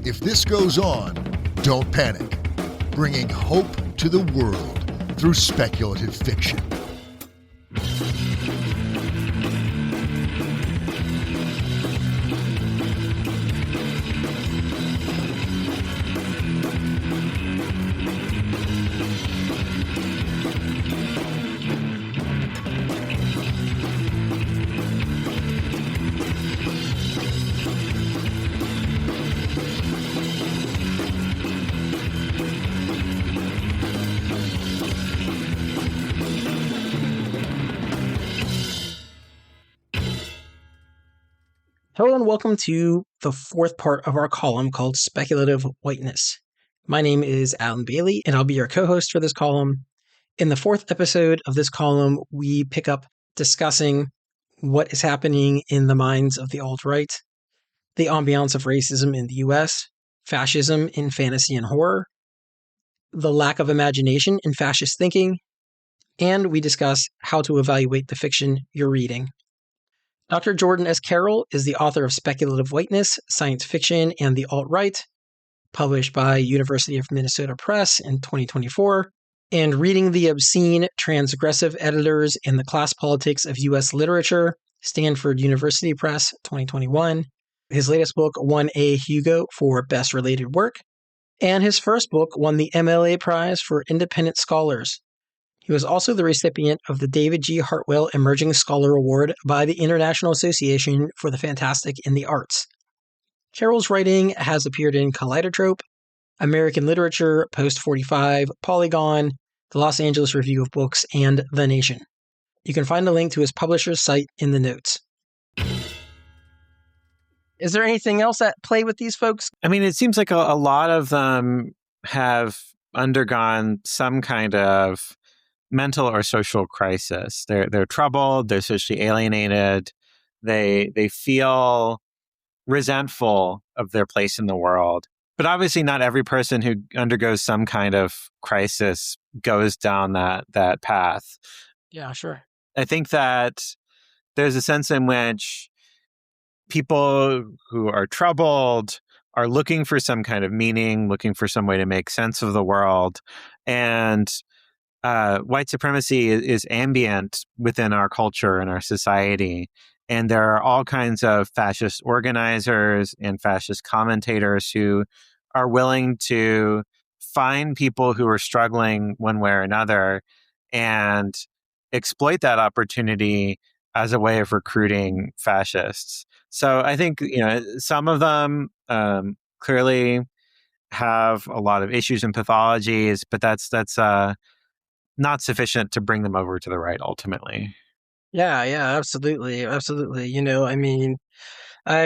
If this goes on, don't panic. Bringing hope to the world through speculative fiction. Hello and welcome to the fourth part of our column called Speculative Whiteness. My name is Alan Bailey, and I'll be your co-host for this column. In the fourth episode of this column, we pick up discussing what is happening in the minds of the alt-right, the ambiance of racism in the US, fascism in fantasy and horror, the lack of imagination in fascist thinking, and we discuss how to evaluate the fiction you're reading. Dr. Jordan S. Carroll is the author of Speculative Whiteness, Science Fiction and the Alt-Right, published by University of Minnesota Press in 2024, and Reading the Obscene, Transgressive Editors in the Class Politics of U.S. Literature, Stanford University Press, 2021. His latest book won a Hugo for Best Related Work, and his first book won the MLA Prize for Independent Scholars. He was also the recipient of the David G. Hartwell Emerging Scholar Award by the International Association for the Fantastic in the Arts. Carroll's writing has appeared in Kaleidotrope, American Literature, Post 45, Polygon, the Los Angeles Review of Books, and The Nation. You can find a link to his publisher's site in the notes. Is there anything else at play with these folks? I mean, it seems like a lot of them have undergone some kind of mental or social crisis. They're troubled, they're socially alienated, they feel resentful of their place in the world. But obviously not every person who undergoes some kind of crisis goes down that path. Yeah, sure. I think that there's a sense in which people who are troubled are looking for some kind of meaning, looking for some way to make sense of the world. And white supremacy is ambient within our culture and our society. And there are all kinds of fascist organizers and fascist commentators who are willing to find people who are struggling one way or another and exploit that opportunity as a way of recruiting fascists. So I think, some of them clearly have a lot of issues and pathologies, but that's not sufficient to bring them over to the right ultimately. Yeah, absolutely. I've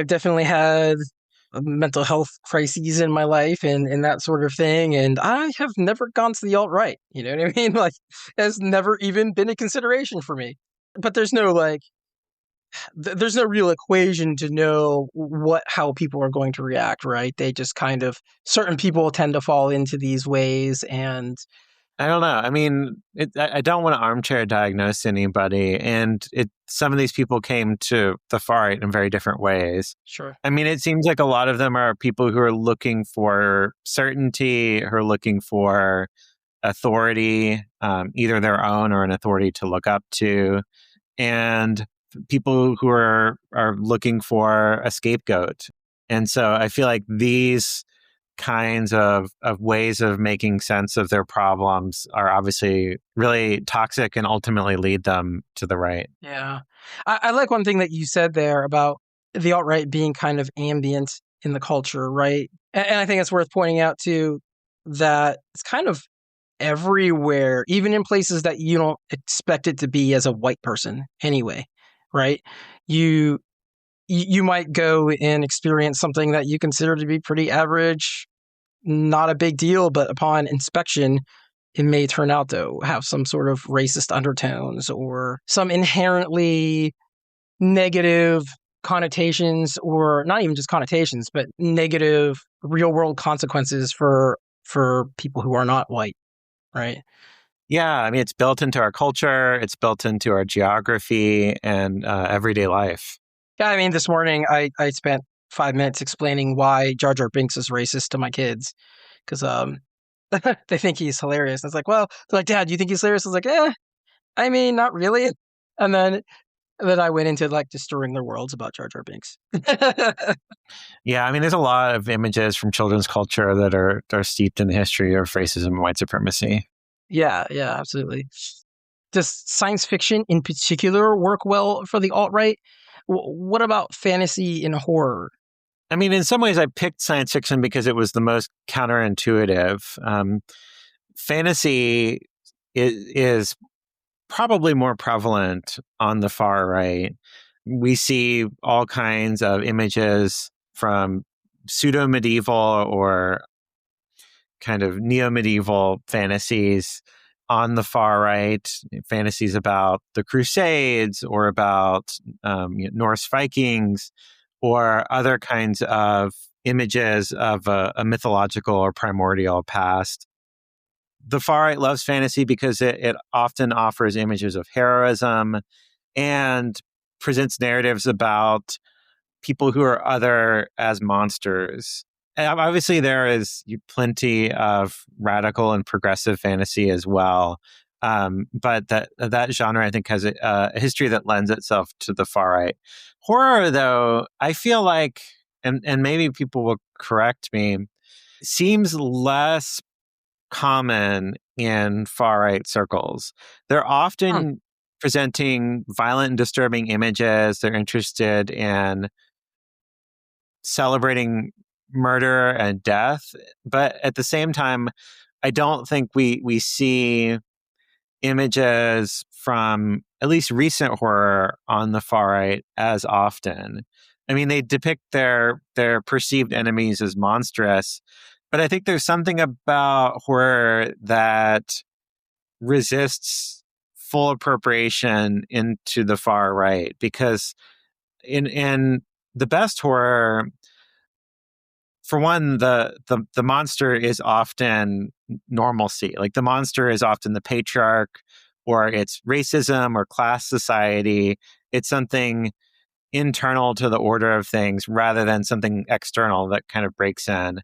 definitely had mental health crises in my life and that sort of thing, and I have never gone to the alt-right, you know what I mean? Like, has never even been a consideration for me. But there's no, there's no real equation to know how people are going to react, right? They just kind of, certain people tend to fall into these ways, and I don't know. I mean, I don't want to armchair diagnose anybody. And some of these people came to the far right in very different ways. Sure. I mean, it seems like a lot of them are people who are looking for certainty, who are looking for authority, either their own or an authority to look up to, and people who are looking for a scapegoat. And so I feel like these kinds of ways of making sense of their problems are obviously really toxic and ultimately lead them to the right. Yeah. I like one thing that you said there about the alt-right being kind of ambient in the culture, right? And I think it's worth pointing out too that it's kind of everywhere, even in places that you don't expect it to be as a white person anyway, right? You might go and experience something that you consider to be pretty average, not a big deal, but upon inspection, it may turn out to have some sort of racist undertones or some inherently negative connotations, or not even just connotations, but negative real world consequences for people who are not white, right? Yeah, I mean, it's built into our culture, it's built into our geography and everyday life. Yeah, I mean, this morning I spent 5 minutes explaining why Jar Jar Binks is racist to my kids because they think he's hilarious. It's like, well, they're like, Dad, you think he's hilarious? I was like, I mean, not really. And then I went into like destroying their worlds about Jar Jar Binks. Yeah, I mean, there's a lot of images from children's culture that are steeped in the history of racism and white supremacy. Yeah, absolutely. Does science fiction in particular work well for the alt-right? What about fantasy and horror? I mean, in some ways, I picked science fiction because it was the most counterintuitive. Fantasy is probably more prevalent on the far right. We see all kinds of images from pseudo medieval or kind of neo medieval fantasies on the far right, fantasies about the Crusades or about Norse Vikings or other kinds of images of a mythological or primordial past. The far right loves fantasy because it often offers images of heroism and presents narratives about people who are other as monsters. And obviously, there is plenty of radical and progressive fantasy as well. But that genre, I think, has a history that lends itself to the far right. Horror, though, I feel like, and maybe people will correct me, seems less common in far right circles. They're Hmm. often presenting violent and disturbing images. They're interested in celebrating murder and death, but at the same time, I don't think we see images from at least recent horror on the far right as often. I mean, they depict their perceived enemies as monstrous, but I think there's something about horror that resists full appropriation into the far right because in the best horror, for one, the monster is often normalcy. Like the monster is often the patriarch, or it's racism or class society. It's something internal to the order of things rather than something external that kind of breaks in.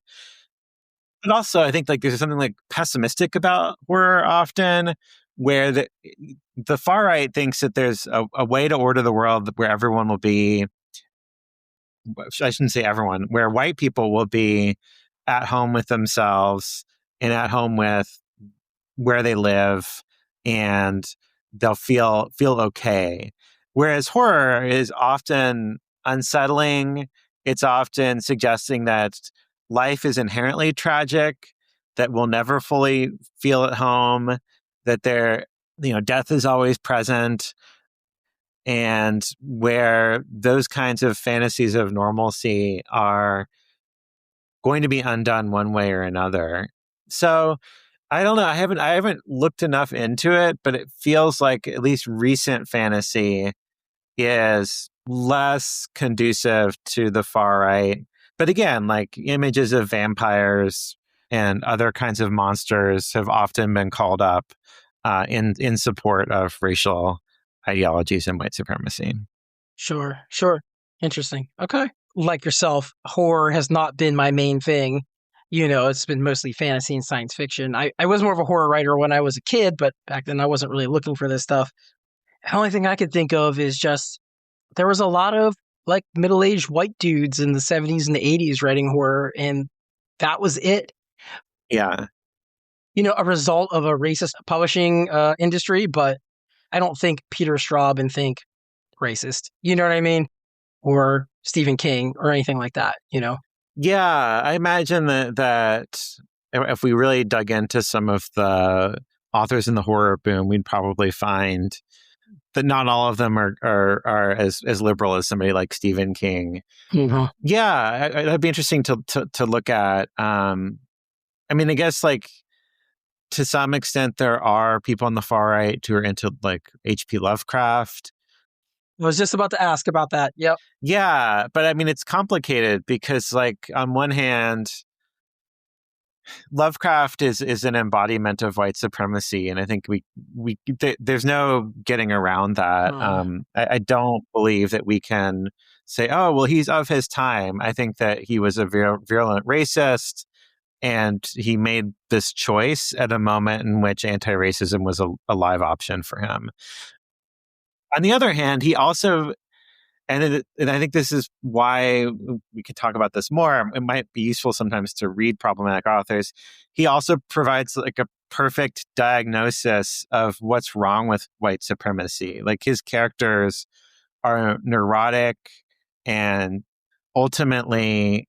But also, I think like there's something like pessimistic about horror often, where the far right thinks that there's a way to order the world where everyone will be. I shouldn't say everyone, where white people will be at home with themselves and at home with where they live, and they'll feel okay. Whereas horror is often unsettling. It's often suggesting that life is inherently tragic, that we'll never fully feel at home, that death is always present, and where those kinds of fantasies of normalcy are going to be undone one way or another. So I don't know. I haven't looked enough into it, but it feels like at least recent fantasy is less conducive to the far right. But again, like images of vampires and other kinds of monsters have often been called up in support of racial ideologies and white supremacy. Sure. Interesting. Okay. Like yourself, horror has not been my main thing. It's been mostly fantasy and science fiction. I was more of a horror writer when I was a kid, but back then I wasn't really looking for this stuff. The only thing I could think of is just there was a lot of like middle-aged white dudes in the 70s and the 80s writing horror, and that was it. Yeah. A result of a racist publishing industry, but I don't think Peter Straub and think racist. You know what I mean? Or Stephen King or anything like that. Yeah, I imagine that if we really dug into some of the authors in the horror boom, we'd probably find that not all of them are as liberal as somebody like Stephen King. Mhm. Yeah, that'd be interesting to look at. I mean, I guess like to some extent there are people on the far right who are into like H.P. Lovecraft. I was just about to ask about that. Yep. Yeah, but I mean it's complicated because like on one hand, Lovecraft is an embodiment of white supremacy, and I think there's no getting around that. I don't believe that we can say, oh, well, he's of his time. I think that he was a virulent racist, and he made this choice at a moment in which anti-racism was a live option for him. On the other hand, he also, and I think this is why we could talk about this more. It might be useful sometimes to read problematic authors. He also provides like a perfect diagnosis of what's wrong with white supremacy. Like his characters are neurotic, and ultimately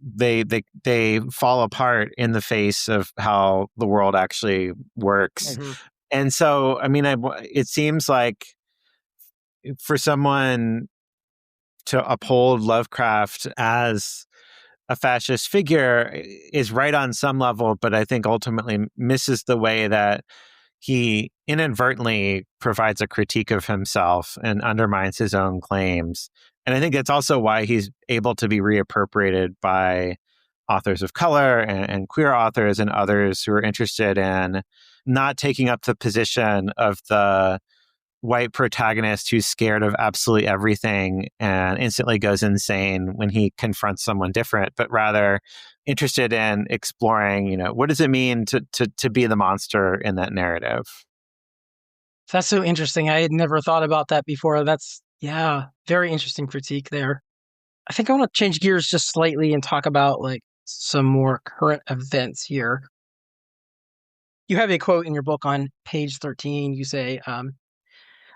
they fall apart in the face of how the world actually works. Mm-hmm. And so, I mean, it seems like for someone to uphold Lovecraft as a fascist figure is right on some level, but I think ultimately misses the way that he inadvertently provides a critique of himself and undermines his own claims. And I think that's also why he's able to be reappropriated by authors of color and queer authors and others who are interested in not taking up the position of the white protagonist who's scared of absolutely everything and instantly goes insane when he confronts someone different, but rather interested in exploring, what does it mean to be the monster in that narrative? That's so interesting. I had never thought about that before. That's, yeah, very interesting critique there. I think I want to change gears just slightly and talk about like some more current events here. You have a quote in your book on page 13. You say,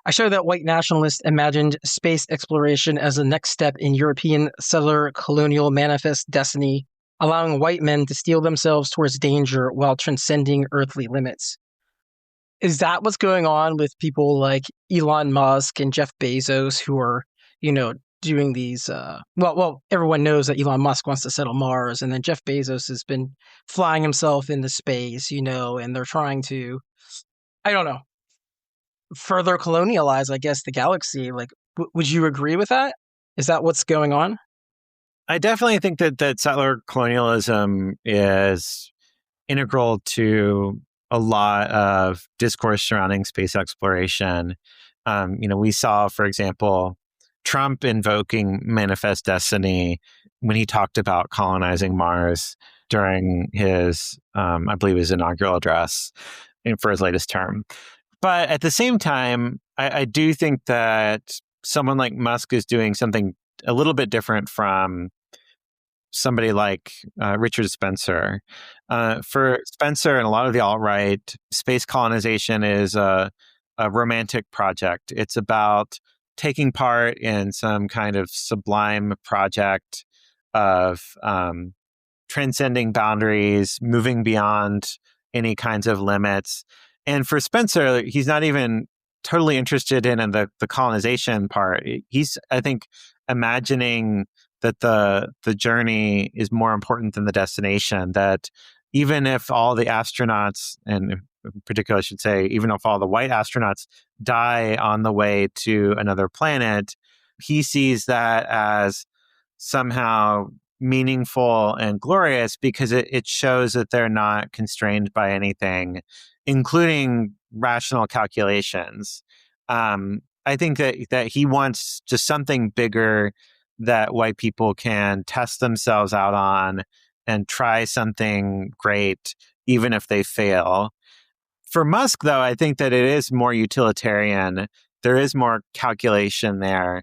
I show that white nationalists imagined space exploration as the next step in European settler colonial manifest destiny, allowing white men to steel themselves towards danger while transcending earthly limits. Is that what's going on with people like Elon Musk and Jeff Bezos who are, doing these, well, everyone knows that Elon Musk wants to settle Mars, and then Jeff Bezos has been flying himself into space, and they're trying to, I don't know, further colonialize, I guess, the galaxy. Like, would you agree with that? Is that what's going on? I definitely think that settler colonialism is integral to a lot of discourse surrounding space exploration. We saw, for example, Trump invoking manifest destiny when he talked about colonizing Mars during his, I believe, his inaugural address for his latest term. But at the same time, I do think that someone like Musk is doing something a little bit different from somebody like Richard Spencer. For Spencer and a lot of the alt-right, space colonization is a romantic project. It's about taking part in some kind of sublime project of transcending boundaries, moving beyond any kinds of limits. And for Spencer, he's not even totally interested in the colonization part. He's, I think, imagining that the journey is more important than the destination, that even if all the astronauts, and in particular, I should say, even if all the white astronauts die on the way to another planet, he sees that as somehow meaningful and glorious because it shows that they're not constrained by anything, including rational calculations. I think that he wants just something bigger that white people can test themselves out on and try something great, even if they fail. For Musk, though, I think that it is more utilitarian. There is more calculation there.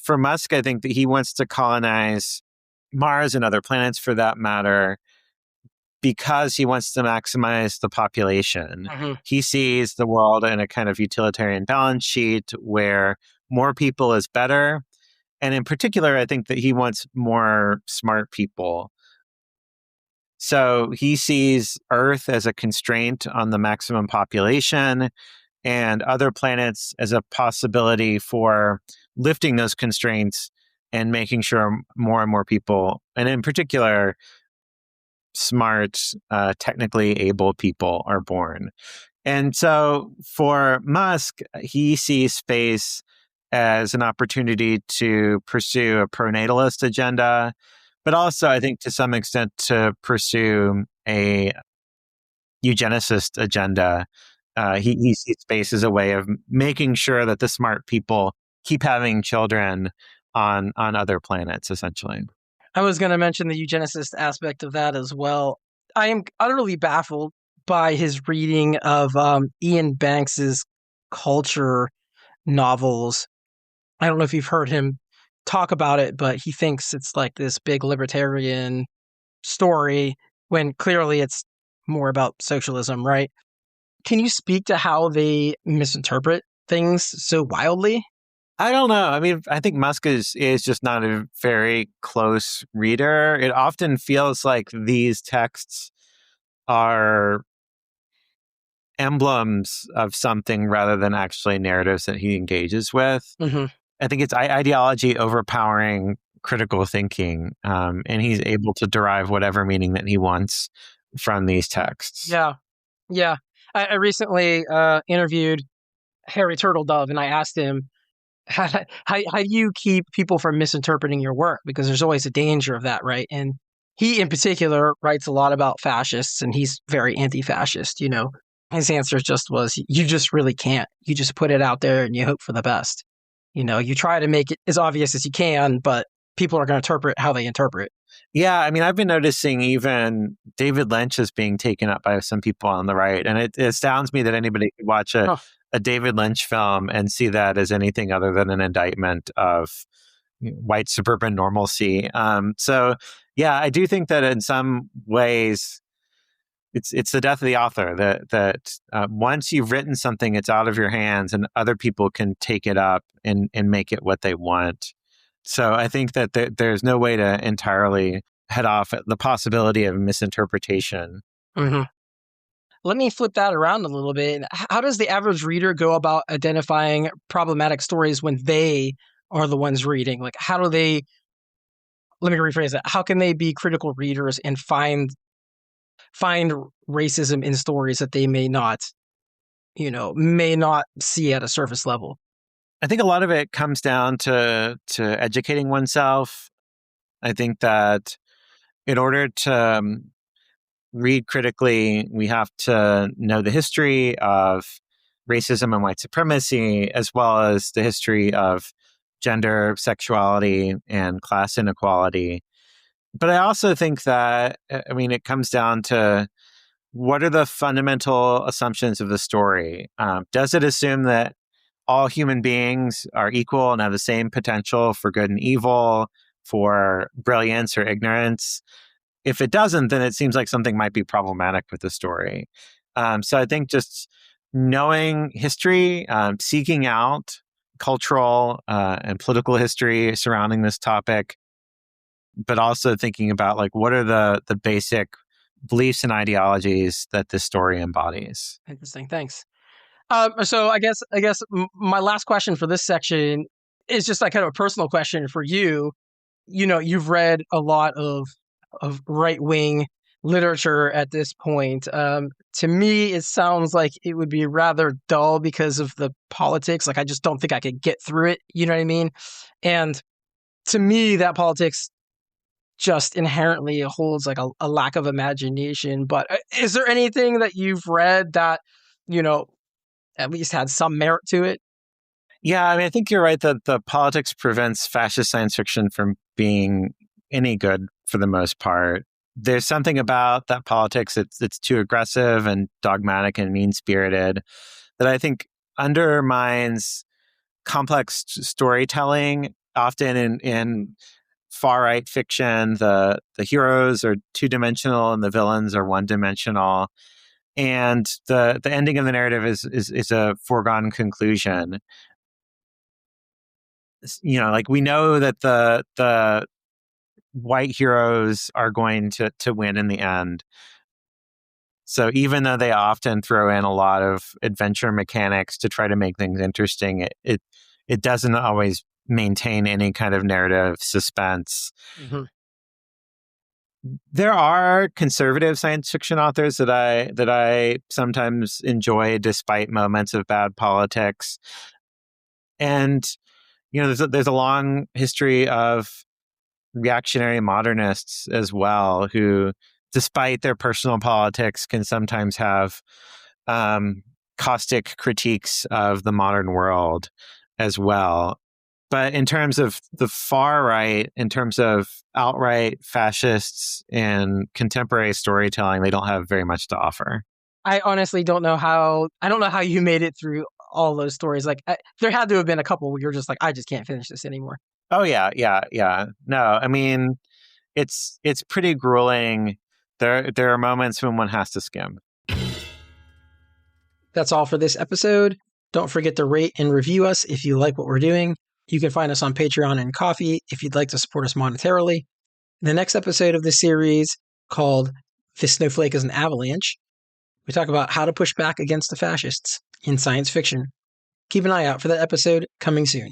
For Musk, I think that he wants to colonize Mars and other planets for that matter because he wants to maximize the population. Mm-hmm. He sees the world in a kind of utilitarian balance sheet where more people is better. And in particular, I think that he wants more smart people. So he sees Earth as a constraint on the maximum population and other planets as a possibility for lifting those constraints and making sure more and more people, and in particular, smart, technically able people are born. And so for Musk, he sees space as an opportunity to pursue a pronatalist agenda, but also, I think, to some extent, to pursue a eugenicist agenda. He sees space as a way of making sure that the smart people keep having children on other planets, essentially. I was going to mention the eugenicist aspect of that as well. I am utterly baffled by his reading of Ian Banks's culture novels. I don't know if you've heard him talk about it, but he thinks it's like this big libertarian story when clearly it's more about socialism, right? Can you speak to how they misinterpret things so wildly? I don't know. I mean, I think Musk is just not a very close reader. It often feels like these texts are emblems of something rather than actually narratives that he engages with. Mm-hmm. I think it's ideology overpowering critical thinking, and he's able to derive whatever meaning that he wants from these texts. Yeah, yeah. I recently interviewed Harry Turtledove, and I asked him, how do you keep people from misinterpreting your work? Because there's always a danger of that, right? And he, in particular, writes a lot about fascists, and he's very anti-fascist. His answer just was, "You just really can't. You just put it out there, and you hope for the best. You try to make it as obvious as you can, but people are going to interpret how they interpret." Yeah, I mean, I've been noticing even David Lynch is being taken up by some people on the right, and it astounds me that anybody could watch Huh. a David Lynch film and see that as anything other than an indictment of white suburban normalcy. So, yeah, I do think that in some ways it's the death of the author that once you've written something, it's out of your hands, and other people can take it up and make it what they want. So I think that there's no way to entirely head off at the possibility of misinterpretation. Mm-hmm. Let me flip that around a little bit. How does the average reader go about identifying problematic stories when they are the ones reading? Like, how do they, let me rephrase that. How can they be critical readers and find racism in stories that they may not see at a surface level? I think a lot of it comes down to educating oneself. I think that in order to read critically, we have to know the history of racism and white supremacy, as well as the history of gender, sexuality, and class inequality. But I also think that, I mean, it comes down to what are the fundamental assumptions of the story? Does it assume that all human beings are equal and have the same potential for good and evil, for brilliance or ignorance? If it doesn't, then it seems like something might be problematic with the story. So I think just knowing history, seeking out cultural and political history surrounding this topic, but also thinking about like what are the basic beliefs and ideologies that this story embodies. Interesting. Thanks. So my last question for this section is just like kind of a personal question for you. You've read a lot of right wing literature at this point. To me, it sounds like it would be rather dull because of the politics. Like, I just don't think I could get through it. You know what I mean? And to me, that politics just inherently holds like a lack of imagination. But is there anything that you've read that, you know, at least had some merit to it? Yeah, I mean, I think you're right that the politics prevents fascist science fiction from being any good for the most part. There's something about that politics it's too aggressive and dogmatic and mean spirited that I think undermines complex storytelling. Often in far right fiction, the heroes are two dimensional and the villains are one dimensional, and the ending of the narrative is a foregone conclusion. Like we know that the white heroes are going to win in the end. So even though they often throw in a lot of adventure mechanics to try to make things interesting, it doesn't always maintain any kind of narrative suspense. Mm-hmm. There are conservative science fiction authors that I sometimes enjoy despite moments of bad politics. And there's a long history of reactionary modernists as well who despite their personal politics, can sometimes have caustic critiques of the modern world as well. But in terms of the far right, in terms of outright fascists and contemporary storytelling, they don't have very much to offer. I honestly don't know how you made it through all those stories. Like, there had to have been a couple where you're just like, I just can't finish this anymore. Oh yeah. No, I mean, it's pretty grueling. There are moments when one has to skim. That's all for this episode. Don't forget to rate and review us if you like what we're doing. You can find us on Patreon and Ko-fi if you'd like to support us monetarily. In the next episode of this series, called This Snowflake is an Avalanche, we talk about how to push back against the fascists in science fiction. Keep an eye out for that episode coming soon.